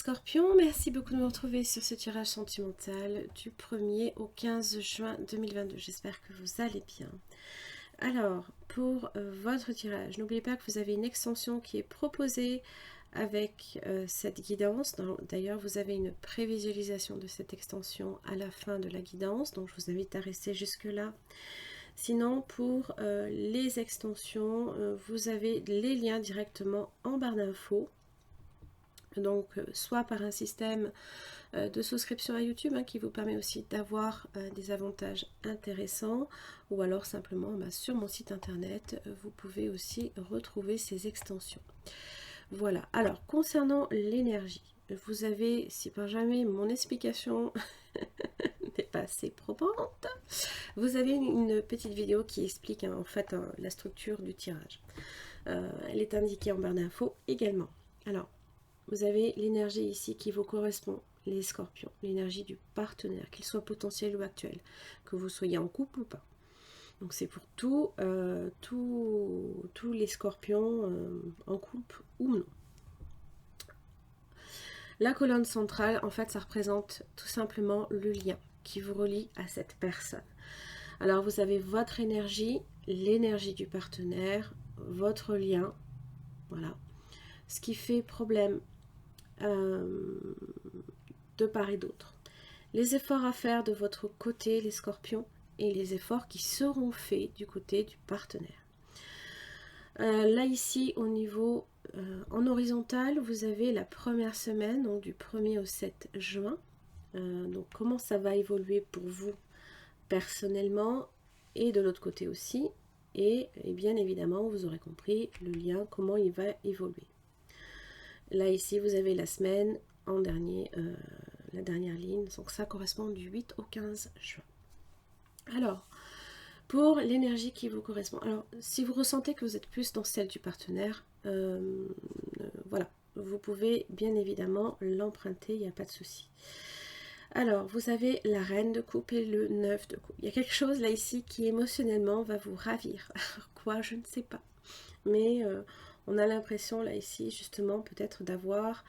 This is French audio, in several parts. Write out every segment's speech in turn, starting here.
Scorpion, merci beaucoup de me retrouver sur ce tirage sentimental du 1er au 15 juin 2022. J'espère que vous allez bien. Alors, pour votre tirage, n'oubliez pas que vous avez une extension qui est proposée avec cette guidance. D'ailleurs, vous avez une prévisualisation de cette extension à la fin de la guidance, donc je vous invite à rester jusque-là. Sinon, pour les extensions, vous avez les liens directement en barre d'infos. Donc soit par un système de souscription à YouTube qui vous permet aussi d'avoir des avantages intéressants, ou alors simplement sur mon site internet vous pouvez aussi retrouver ces extensions. Voilà, alors concernant l'énergie, vous avez, si par jamais mon explication n'est pas assez probante, vous avez une petite vidéo qui explique en fait la structure du tirage. Elle est indiquée en barre d'infos également. Alors, vous avez l'énergie ici qui vous correspond, les scorpions, l'énergie du partenaire, qu'il soit potentiel ou actuel, que vous soyez en couple ou pas. Donc c'est pour tous les scorpions en couple ou non. La colonne centrale, en fait, ça représente tout simplement le lien qui vous relie à cette personne. Alors vous avez votre énergie, l'énergie du partenaire, votre lien, voilà. Ce qui fait problème de part et d'autre. Les efforts à faire de votre côté, les scorpions, et les efforts qui seront faits du côté du partenaire. Là ici au niveau en horizontal, vous avez la première semaine, donc du 1er au 7 juin. Donc comment ça va évoluer pour vous personnellement et de l'autre côté aussi. Et bien évidemment, vous aurez compris le lien, comment il va évoluer. Là ici, vous avez la semaine en dernier, la dernière ligne, donc ça correspond du 8 au 15 juin. Alors, pour l'énergie qui vous correspond, alors si vous ressentez que vous êtes plus dans celle du partenaire, voilà, vous pouvez bien évidemment l'emprunter, il n'y a pas de souci. Alors, vous avez la reine de coupe et le 9 de coupe. Il y a quelque chose là ici qui émotionnellement va vous ravir. Alors quoi, je ne sais pas. Mais on a l'impression là ici justement peut-être d'avoir,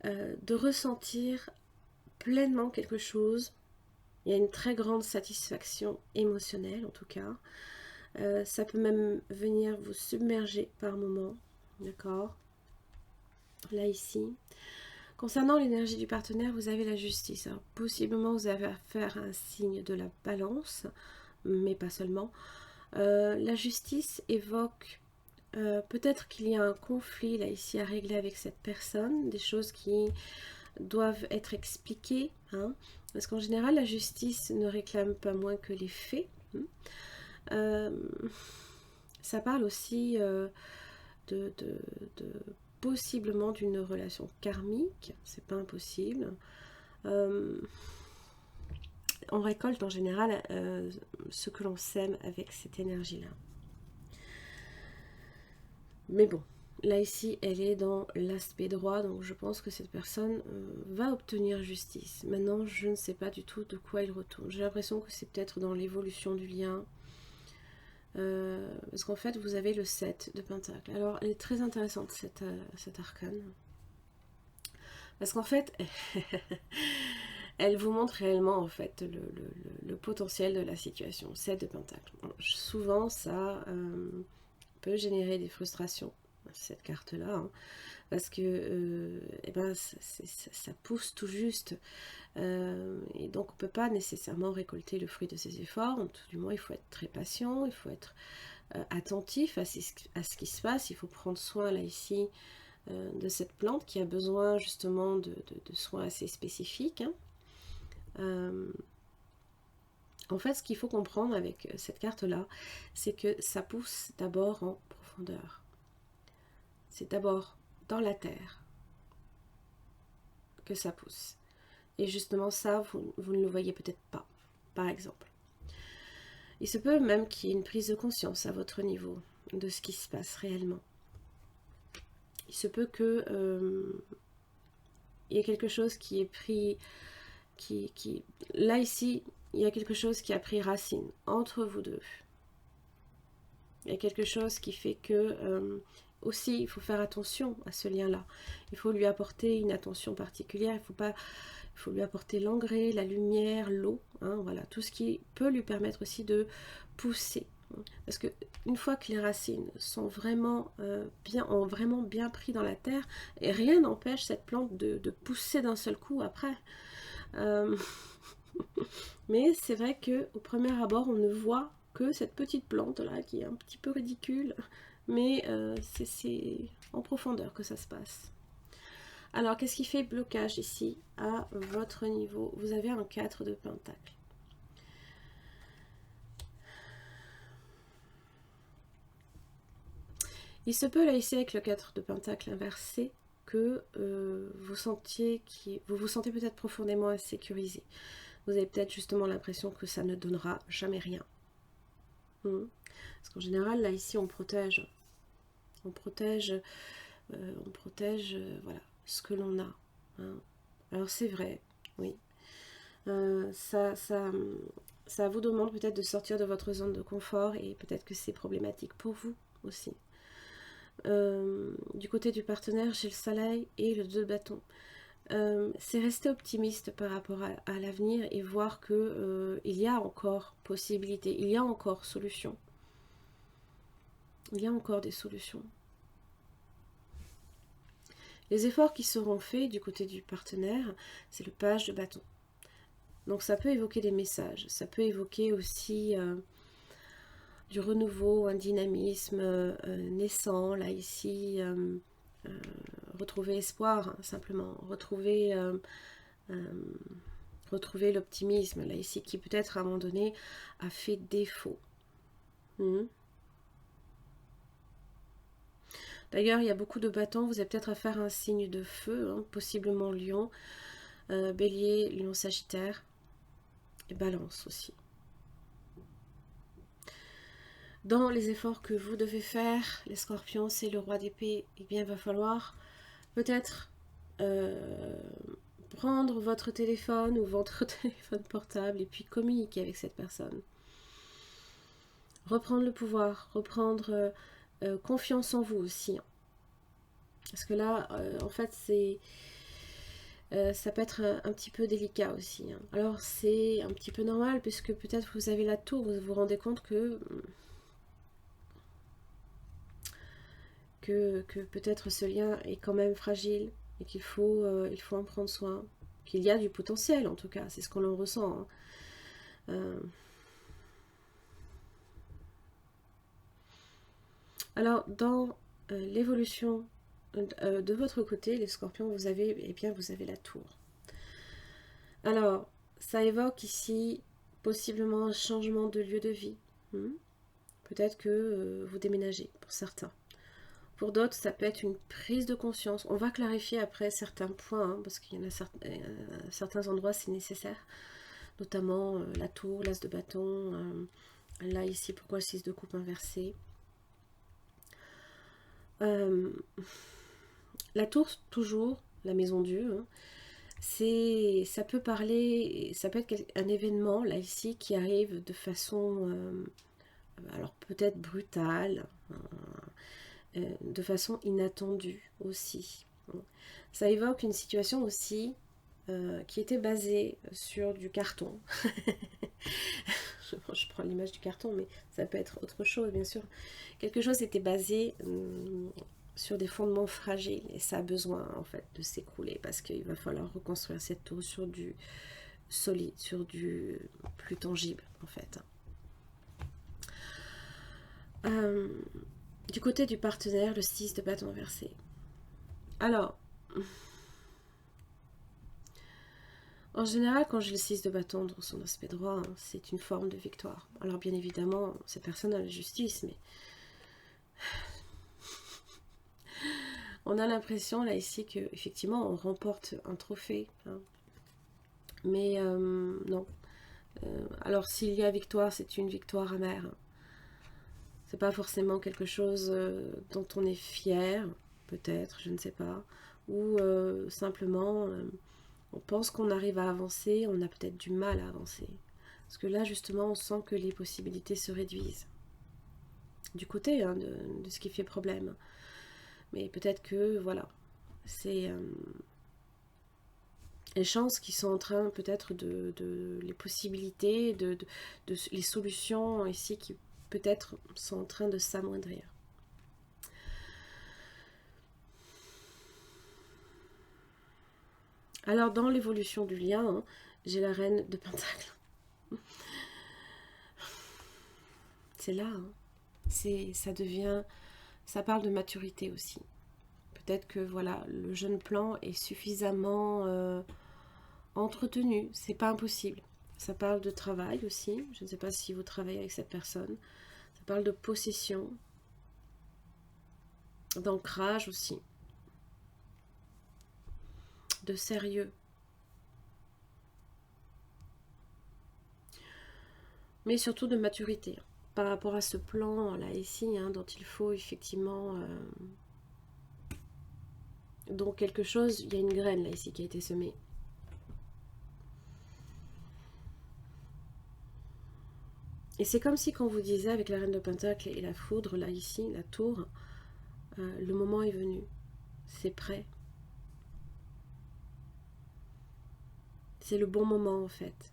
de ressentir pleinement quelque chose. Il y a une très grande satisfaction émotionnelle en tout cas. Ça peut même venir vous submerger par moments, d'accord? Là ici. Concernant l'énergie du partenaire, vous avez la justice. Alors, possiblement vous avez affaire à un signe de la balance, mais pas seulement. La justice évoque peut-être qu'il y a un conflit là ici à régler avec cette personne, des choses qui doivent être expliquées, parce qu'en général la justice ne réclame pas moins que les faits. Ça parle aussi de possiblement d'une relation karmique, c'est pas impossible. On récolte en général ce que l'on sème avec cette énergie-là. Mais bon, là ici, elle est dans l'aspect droit, donc je pense que cette personne va obtenir justice. Maintenant, je ne sais pas du tout de quoi il retourne. J'ai l'impression que c'est peut-être dans l'évolution du lien. Parce qu'en fait, vous avez le 7 de Pentacle. Alors, elle est très intéressante, cette arcane. Parce qu'en fait, elle vous montre réellement en fait le potentiel de la situation. 7 de Pentacle. Souvent, ça peut générer des frustrations, cette carte-là, parce que ça pousse tout juste. Et donc, on ne peut pas nécessairement récolter le fruit de ses efforts. Tout du moins, il faut être très patient, il faut être attentif à ce qui se passe. Il faut prendre soin, là, ici, de cette plante qui a besoin justement de soins assez spécifiques. En fait, ce qu'il faut comprendre avec cette carte-là, c'est que ça pousse d'abord en profondeur. C'est d'abord dans la terre que ça pousse. Et justement ça, vous ne le voyez peut-être pas, par exemple. Il se peut même qu'il y ait une prise de conscience à votre niveau de ce qui se passe réellement. Il se peut que il y ait quelque chose qui est pris, là ici, il y a quelque chose qui a pris racine entre vous deux. Il y a quelque chose qui fait que aussi, il faut faire attention à ce lien-là. Il faut lui apporter une attention particulière. Il faut lui apporter l'engrais, la lumière, l'eau. Hein, voilà, tout ce qui peut lui permettre aussi de pousser. Parce que une fois que les racines sont vraiment ont vraiment bien pris dans la terre, et rien n'empêche cette plante de pousser d'un seul coup après. Mais c'est vrai que au premier abord, on ne voit que cette petite plante là qui est un petit peu ridicule, mais c'est en profondeur que ça se passe. Alors, qu'est-ce qui fait blocage ici à votre niveau? Vous avez un 4 de pentacle. Il se peut là ici avec le 4 de pentacle inversé que vous vous sentez peut-être profondément insécurisé. Vous avez peut-être justement l'impression que ça ne donnera jamais rien. Parce qu'en général, là ici, on protège. On protège voilà, ce que l'on a. Hein. Alors c'est vrai, oui. Ça vous demande peut-être de sortir de votre zone de confort et peut-être que c'est problématique pour vous aussi. Du côté du partenaire, j'ai le soleil et le 2 de bâton. C'est rester optimiste par rapport à l'avenir et voir que il y a encore possibilité, il y a encore solution. Il y a encore des solutions. Les efforts qui seront faits du côté du partenaire, c'est le page de bâton. Donc ça peut évoquer des messages, ça peut évoquer aussi du renouveau, un dynamisme naissant, là ici, retrouver espoir, hein, simplement, retrouver l'optimisme, là ici, qui peut-être à un moment donné a fait défaut. D'ailleurs, il y a beaucoup de bâtons, vous avez peut-être à faire un signe de feu, hein, possiblement lion, bélier, lion, sagittaire, et balance aussi. Dans les efforts que vous devez faire, les scorpions, c'est le roi d'épée, eh bien, il va falloir peut-être prendre votre téléphone ou votre téléphone portable et puis communiquer avec cette personne. Reprendre le pouvoir, reprendre confiance en vous aussi. Parce que là, en fait, ça peut être un petit peu délicat aussi. Hein. Alors, c'est un petit peu normal puisque peut-être vous avez la tour, vous vous rendez compte que peut-être ce lien est quand même fragile et qu'il faut en prendre soin, qu'il y a du potentiel en tout cas, c'est ce qu'on en ressent. Hein. Alors dans l'évolution de votre côté, les scorpions, vous avez la tour. Alors ça évoque ici possiblement un changement de lieu de vie. Peut-être que vous déménagez pour certains. Pour d'autres, ça peut être une prise de conscience. On va clarifier après certains points, hein, parce qu'il y en a certains endroits, c'est nécessaire. Notamment la tour, l'as de bâton. Là, ici, pourquoi le 6 de coupe inversé. La tour, toujours, la maison Dieu, hein, ça peut parler, ça peut être un événement, là, ici, qui arrive de façon, alors peut-être brutale, de façon inattendue aussi. Ça évoque une situation aussi qui était basée sur du carton. je prends l'image du carton, mais ça peut être autre chose, bien sûr. Quelque chose était basé sur des fondements fragiles et ça a besoin en fait de s'écrouler parce qu'il va falloir reconstruire cette tour sur du solide, sur du plus tangible en fait. Du côté du partenaire, le 6 de bâton inversé. Alors, en général, quand j'ai le 6 de bâton dans son aspect droit, hein, c'est une forme de victoire. Alors bien évidemment, cette personne a la justice, mais on a l'impression là ici que effectivement on remporte un trophée. Hein. Mais non. Alors s'il y a victoire, c'est une victoire amère. C'est pas forcément quelque chose dont on est fier, peut-être, je ne sais pas. Ou simplement, on pense qu'on arrive à avancer, on a peut-être du mal à avancer. Parce que là, justement, on sent que les possibilités se réduisent. Du côté hein, de ce qui fait problème. Mais peut-être que, voilà, c'est les chances qui sont en train peut-être les possibilités, les solutions ici qui peut-être sont en train de s'amoindrir. Alors dans l'évolution du lien, hein, j'ai la reine de Pentacle. C'est là, hein. Ça parle de maturité aussi. Peut-être que voilà, le jeune plan est suffisamment entretenu, c'est pas impossible. Ça parle de travail aussi, je ne sais pas si vous travaillez avec cette personne. Ça parle de possession, d'ancrage aussi, de sérieux. Mais surtout de maturité. Par rapport à ce plan là ici, hein, dont il faut effectivement... donc quelque chose, il y a une graine là ici qui a été semée. Et c'est comme si quand vous disiez avec la reine de Pentacle et la foudre là ici, la tour, le moment est venu. C'est prêt. C'est le bon moment en fait.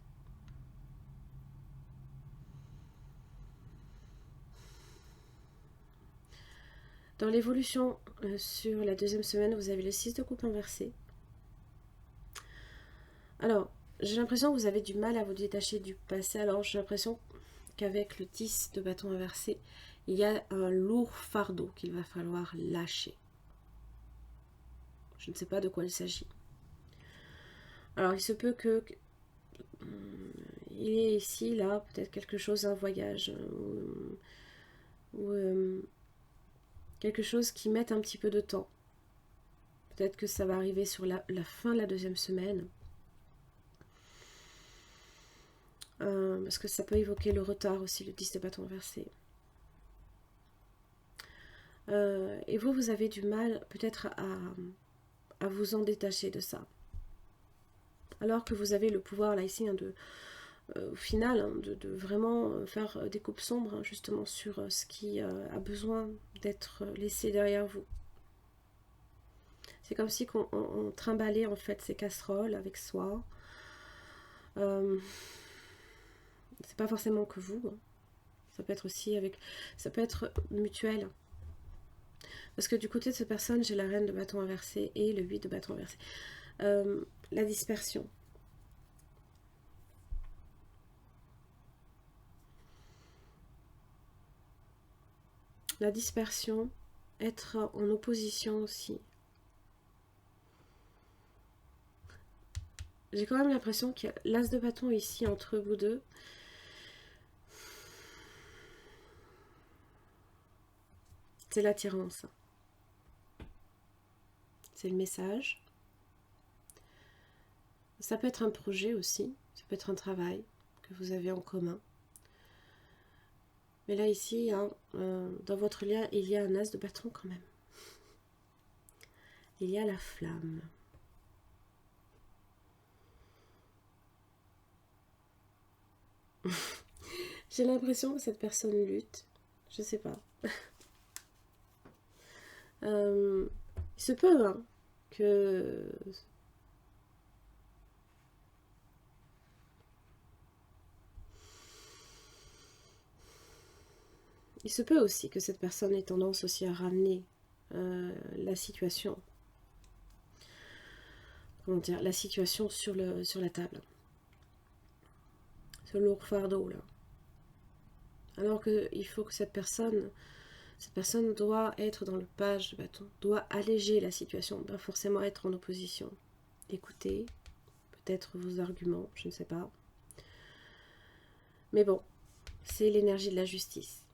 Dans l'évolution sur la deuxième semaine, vous avez le 6 de coupe inversé. Alors, j'ai l'impression que vous avez du mal à vous détacher du passé. Alors, j'ai l'impression qu'avec le 10 de bâton inversé, il y a un lourd fardeau qu'il va falloir lâcher. Je ne sais pas de quoi il s'agit. Alors, il se peut que il y ait ici, là, peut-être quelque chose, un voyage, ou quelque chose qui mette un petit peu de temps. Peut-être que ça va arriver sur la fin de la deuxième semaine. Parce que ça peut évoquer le retard aussi, le 10 de bâton inversé. Et vous avez du mal peut-être à vous en détacher de ça. Alors que vous avez le pouvoir là ici, hein, au final, hein, de vraiment faire des coupes sombres, hein, justement sur ce qui a besoin d'être laissé derrière vous. C'est comme si on trimballait en fait ces casseroles avec soi. C'est pas forcément que vous, hein. Ça peut être aussi ça peut être mutuel. Parce que du côté de cette personne, j'ai la reine de bâton inversé et le 8 de bâton inversé. La dispersion. La dispersion, être en opposition aussi. J'ai quand même l'impression qu'il y a l'as de bâton ici entre vous deux. C'est l'attirance. C'est le message. Ça peut être un projet aussi. Ça peut être un travail que vous avez en commun. Mais là, ici, hein, dans votre lien, il y a un as de bâton quand même. Il y a la flamme. J'ai l'impression que cette personne lutte. Je sais pas. Il se peut, hein, que... Il se peut aussi que cette personne ait tendance aussi à ramener la situation. Comment dire, la situation sur la table. Ce lourd fardeau là. Alors qu'il faut que cette personne doit être dans le page de bâton, doit alléger la situation, pas forcément être en opposition. Écoutez, peut-être vos arguments, je ne sais pas. Mais bon, c'est l'énergie de la justice.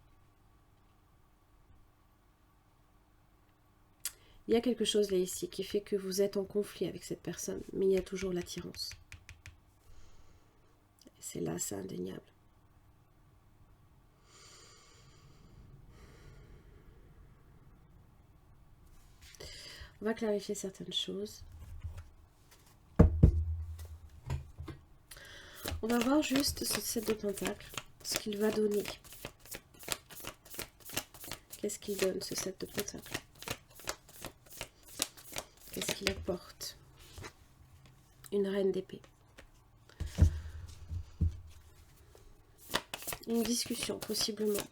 Il y a quelque chose là ici qui fait que vous êtes en conflit avec cette personne, mais il y a toujours l'attirance. C'est là, c'est indéniable. On va clarifier certaines choses. On va voir juste ce 7 de pentacle, ce qu'il va donner. Qu'est-ce qu'il donne, ce 7 de pentacle? la porte. Une reine d'épée. Une discussion, possiblement.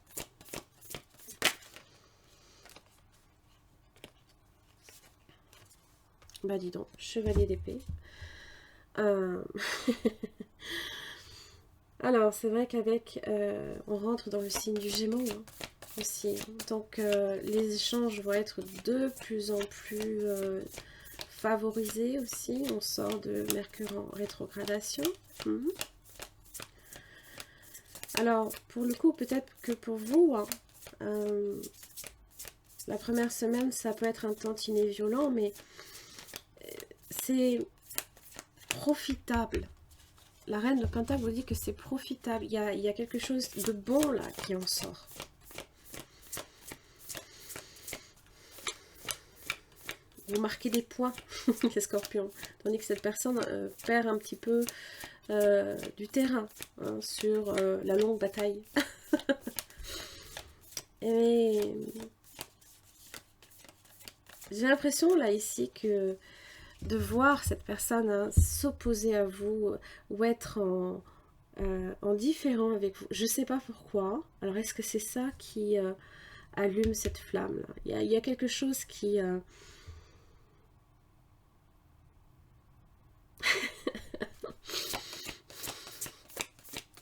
Bah dis donc, chevalier d'épée. Alors, c'est vrai qu'avec... on rentre dans le signe du Gémeaux hein, aussi. Donc, les échanges vont être de plus en plus favorisés aussi. On sort de Mercure en rétrogradation. Alors, pour le coup, peut-être que pour vous, hein, la première semaine, ça peut être un tantinet violent, mais c'est profitable. La reine de Pentacle vous dit que c'est profitable. Il y a quelque chose de bon là qui en sort. Vous marquez des points, les scorpions. Tandis que cette personne perd un petit peu du terrain hein, sur la longue bataille. Et j'ai l'impression là ici que de voir cette personne hein, s'opposer à vous ou être en différent avec vous. Je ne sais pas pourquoi. Alors est-ce que c'est ça qui allume cette flamme là? Il y a quelque chose qui...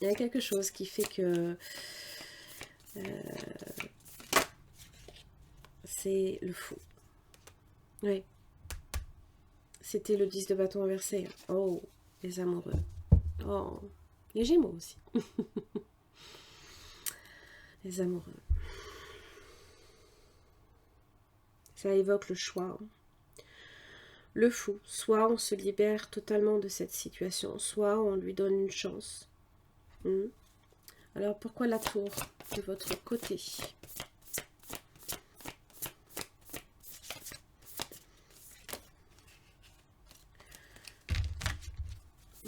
Il y a quelque chose qui fait que c'est le fou. Oui. C'était le 10 de bâton inversé. Oh, les amoureux. Oh, les Gémeaux aussi. Les amoureux. Ça évoque le choix. Le fou. Soit on se libère totalement de cette situation, soit on lui donne une chance. Alors pourquoi la tour de votre côté?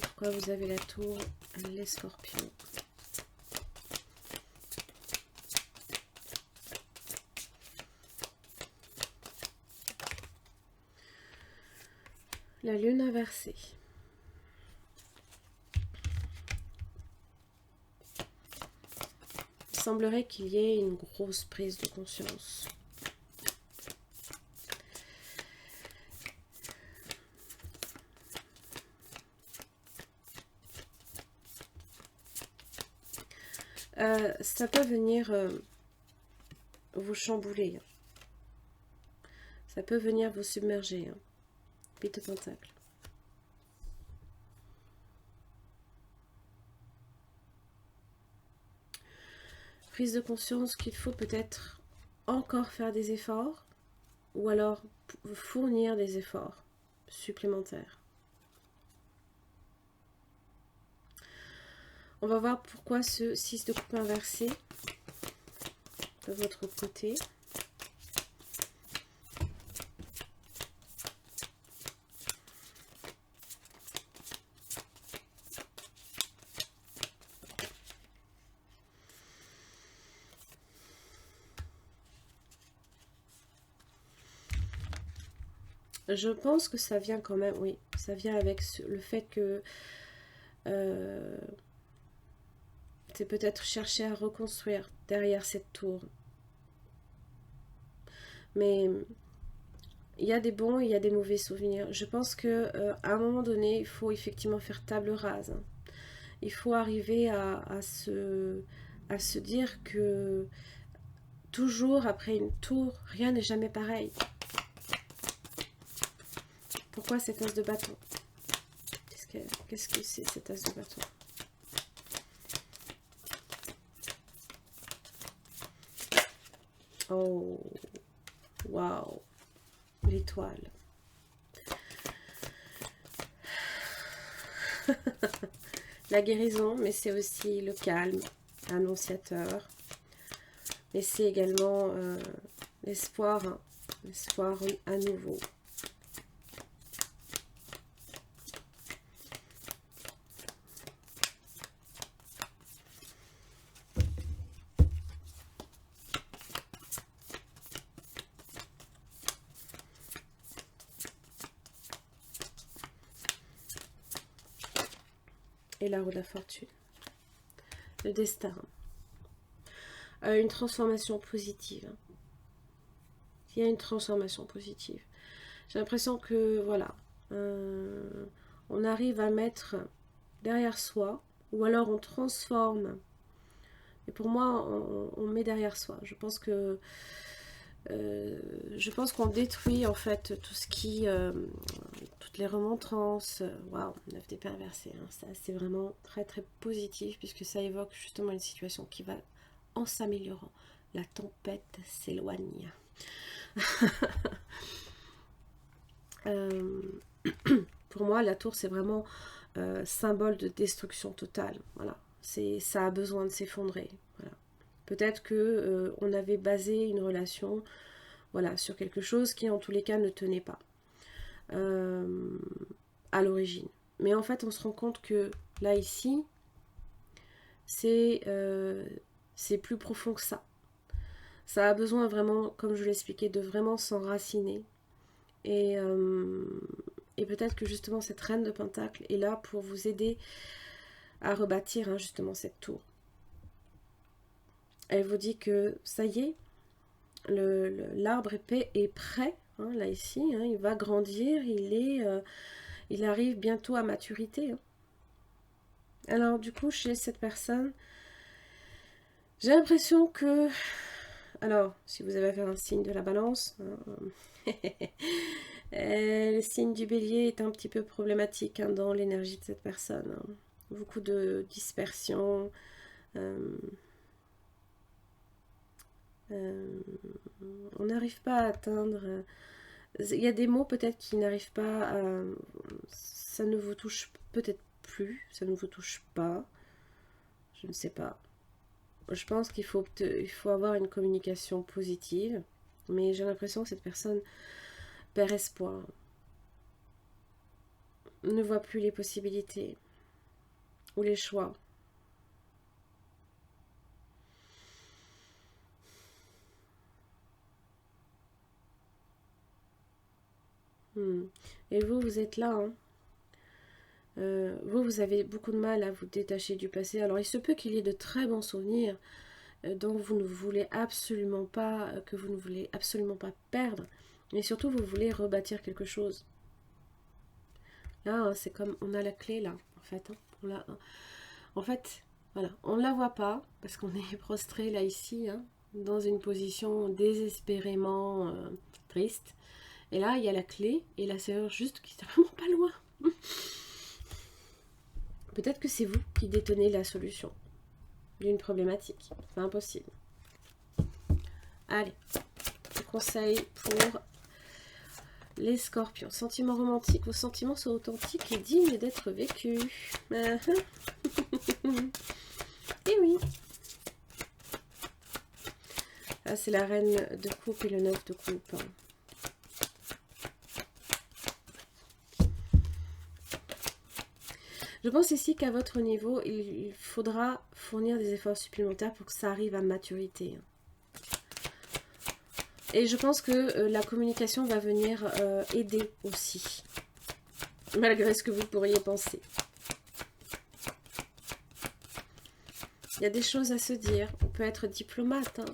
Pourquoi vous avez la tour, les scorpions? La lune inversée. Il semblerait qu'il y ait une grosse prise de conscience. Ça peut venir vous chambouler. Ça peut venir vous submerger. 8 de Pentacle. Prise de conscience qu'il faut peut-être encore faire des efforts ou alors fournir des efforts supplémentaires. On va voir pourquoi ce 6 de coupe inversé de votre côté. Je pense que ça vient quand même, oui, ça vient avec le fait que c'est peut-être chercher à reconstruire derrière cette tour. Mais il y a des bons et il y a des mauvais souvenirs. Je pense que à un moment donné, il faut effectivement faire table rase. Il faut arriver à se dire que toujours après une tour, rien n'est jamais pareil. Pourquoi cet as de bâton? Qu'est-ce que c'est cet as de bâton? Oh, waouh, l'étoile. La guérison, mais c'est aussi le calme, annonciateur. Mais c'est également l'espoir, hein, l'espoir à nouveau. et la roue de la fortune. Le destin. Une transformation positive. Il y a une transformation positive. J'ai l'impression que, voilà, on arrive à mettre derrière soi, ou alors on transforme. Et pour moi, on met derrière soi. Je pense qu'on détruit en fait tout ce qui, toutes les remontrances. Waouh, 9 d'épée inversée. Hein, ça, c'est vraiment très très positif puisque ça évoque justement une situation qui va en s'améliorant. La tempête s'éloigne. Pour moi, la tour, c'est vraiment symbole de destruction totale. Voilà, ça a besoin de s'effondrer. Voilà. Peut-être que on avait basé une relation, voilà, sur quelque chose qui, en tous les cas, ne tenait pas à l'origine. Mais en fait, on se rend compte que là, ici, c'est plus profond que ça. Ça a besoin vraiment, comme je l'expliquais, de vraiment s'enraciner. Et peut-être que justement cette reine de Pentacle est là pour vous aider à rebâtir hein, justement cette tour. Elle vous dit que ça y est, l'arbre épais est prêt, hein, là ici, hein, il va grandir, il arrive bientôt à maturité. Hein. Alors du coup, chez cette personne, j'ai l'impression que... Alors, si vous avez fait un signe de la balance... Hein, le signe du bélier est un petit peu problématique hein, dans l'énergie de cette personne. Hein. Beaucoup de dispersion. On n'arrive pas à atteindre... Il y a des mots peut-être qui n'arrivent pas à... Ça ne vous touche peut-être plus. Ça ne vous touche pas. Je ne sais pas. Je pense qu'il faut avoir une communication positive. Mais j'ai l'impression que cette personne perd espoir. Ne voit plus les possibilités ou les choix. Et vous, vous êtes là. Hein. Vous avez beaucoup de mal à vous détacher du passé. Alors, il se peut qu'il y ait de très bons souvenirs dont vous ne voulez absolument pas, que vous ne voulez absolument pas perdre. Mais surtout, vous voulez rebâtir quelque chose. Là, hein, c'est comme, on a la clé là, en fait. Hein. En fait, voilà, on ne la voit pas parce qu'on est prostré là ici, hein, dans une position désespérément triste. Et là, il y a la clé et la serrure juste qui est vraiment pas loin. Peut-être que c'est vous qui détenez la solution d'une problématique. C'est impossible. Allez, conseil pour les scorpions. Sentiments romantiques. Vos sentiments sont authentiques et dignes d'être vécus. Et oui. Ah, c'est la reine de coupe et le 9 de coupe. Je pense ici qu'à votre niveau, il faudra fournir des efforts supplémentaires pour que ça arrive à maturité. Et je pense que la communication va venir aider aussi, malgré ce que vous pourriez penser. Il y a des choses à se dire. On peut être diplomate. Hein.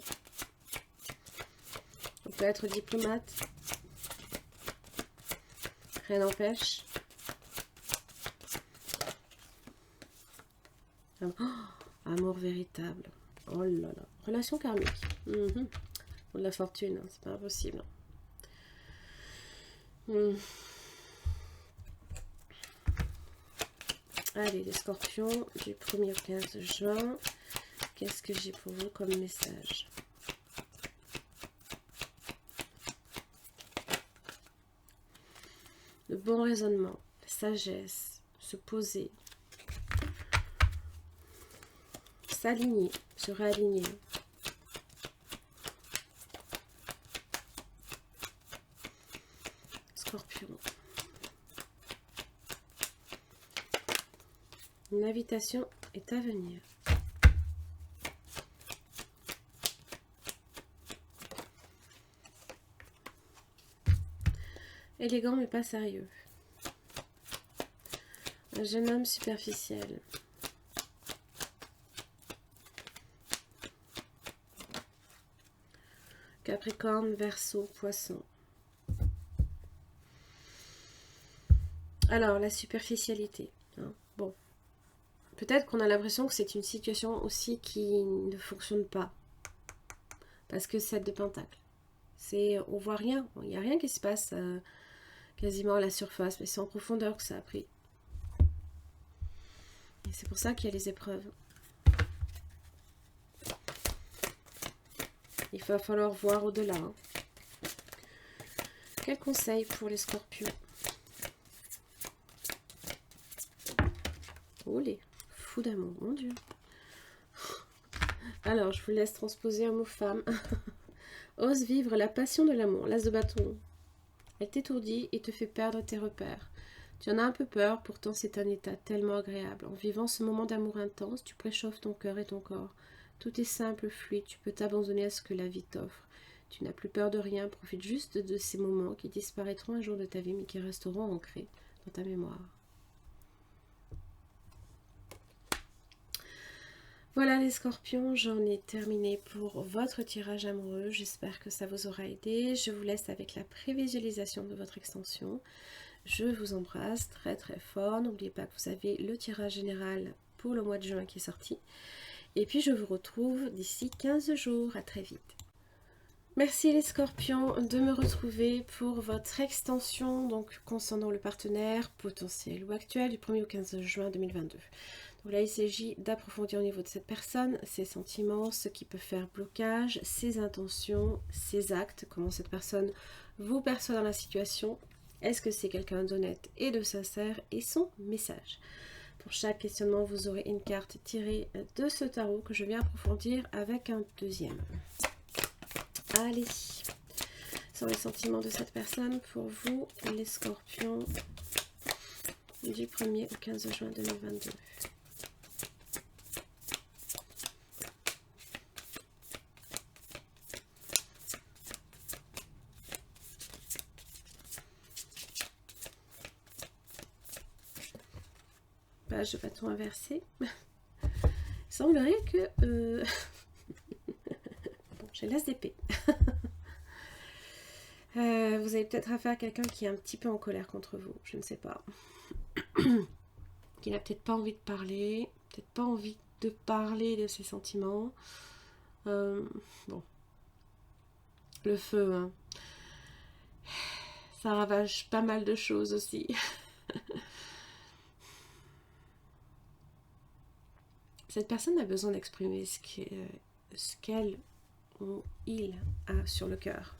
On peut être diplomate. Rien n'empêche. Oh, amour véritable. Oh là là. Relation karmique. Ou de la fortune, hein, c'est pas impossible. Allez, les scorpions, du 1er au 15 juin. Qu'est-ce que j'ai pour vous comme message? Le bon raisonnement, la sagesse, se poser, s'aligner, se réaligner. Scorpion. Une invitation est à venir. Élégant mais pas sérieux. Un jeune homme superficiel. Capricorne, Verseau, Poisson. Alors, la superficialité. Hein, bon. Peut-être qu'on a l'impression que c'est une situation aussi qui ne fonctionne pas. Parce que 7 de Pentacle. On voit rien. Il n'y a rien qui se passe quasiment à la surface. Mais c'est en profondeur que ça a pris. Et c'est pour ça qu'il y a les épreuves. Il va falloir voir au-delà. Hein. Quel conseil pour les scorpions? Oh les fous d'amour, mon Dieu. Alors, je vous laisse transposer un mot femme. Ose vivre la passion de l'amour. L'as de bâton. Elle t'étourdit et te fait perdre tes repères. Tu en as un peu peur, pourtant c'est un état tellement agréable. En vivant ce moment d'amour intense, tu préchauffes ton cœur et ton corps. Tout est simple, fluide, tu peux t'abandonner à ce que la vie t'offre. Tu n'as plus peur de rien, profite juste de ces moments qui disparaîtront un jour de ta vie, mais qui resteront ancrés dans ta mémoire. Voilà les scorpions, j'en ai terminé pour votre tirage amoureux. J'espère que ça vous aura aidé. Je vous laisse avec la prévisualisation de votre extension. Je vous embrasse très très fort. N'oubliez pas que vous avez le tirage général pour le mois de juin qui est sorti. Et puis je vous retrouve d'ici 15 jours. À très vite. Merci les scorpions de me retrouver pour votre extension donc concernant le partenaire potentiel ou actuel du 1er au 15 juin 2022. Donc là il s'agit d'approfondir au niveau de cette personne, ses sentiments, ce qui peut faire blocage, ses intentions, ses actes, comment cette personne vous perçoit dans la situation. Est-ce que c'est quelqu'un d'honnête et de sincère et son message? Pour chaque questionnement, vous aurez une carte tirée de ce tarot que je viens approfondir avec un deuxième. Allez, sur les sentiments de cette personne pour vous, les scorpions, du 1er au 15 juin 2022. Page de bâton inversé. Il semblerait que... Bon, j'ai l'as d'épée. Vous avez peut-être affaire à quelqu'un qui est un petit peu en colère contre vous, je ne sais pas. Qui n'a peut-être pas envie de parler, peut-être pas envie de parler de ses sentiments. Bon. Le feu, hein. Ça ravage pas mal de choses aussi. Cette personne a besoin d'exprimer ce qu'elle ou il a sur le cœur.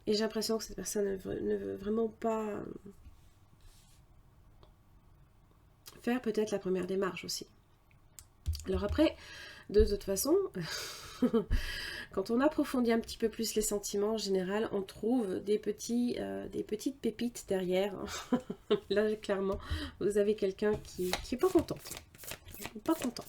Et j'ai l'impression que cette personne ne veut vraiment pas faire peut-être la première démarche aussi. Alors après, de toute façon, quand on approfondit un petit peu plus les sentiments, en général, on trouve des petites pépites derrière. Là, clairement, vous avez quelqu'un qui est pas content. Pas content.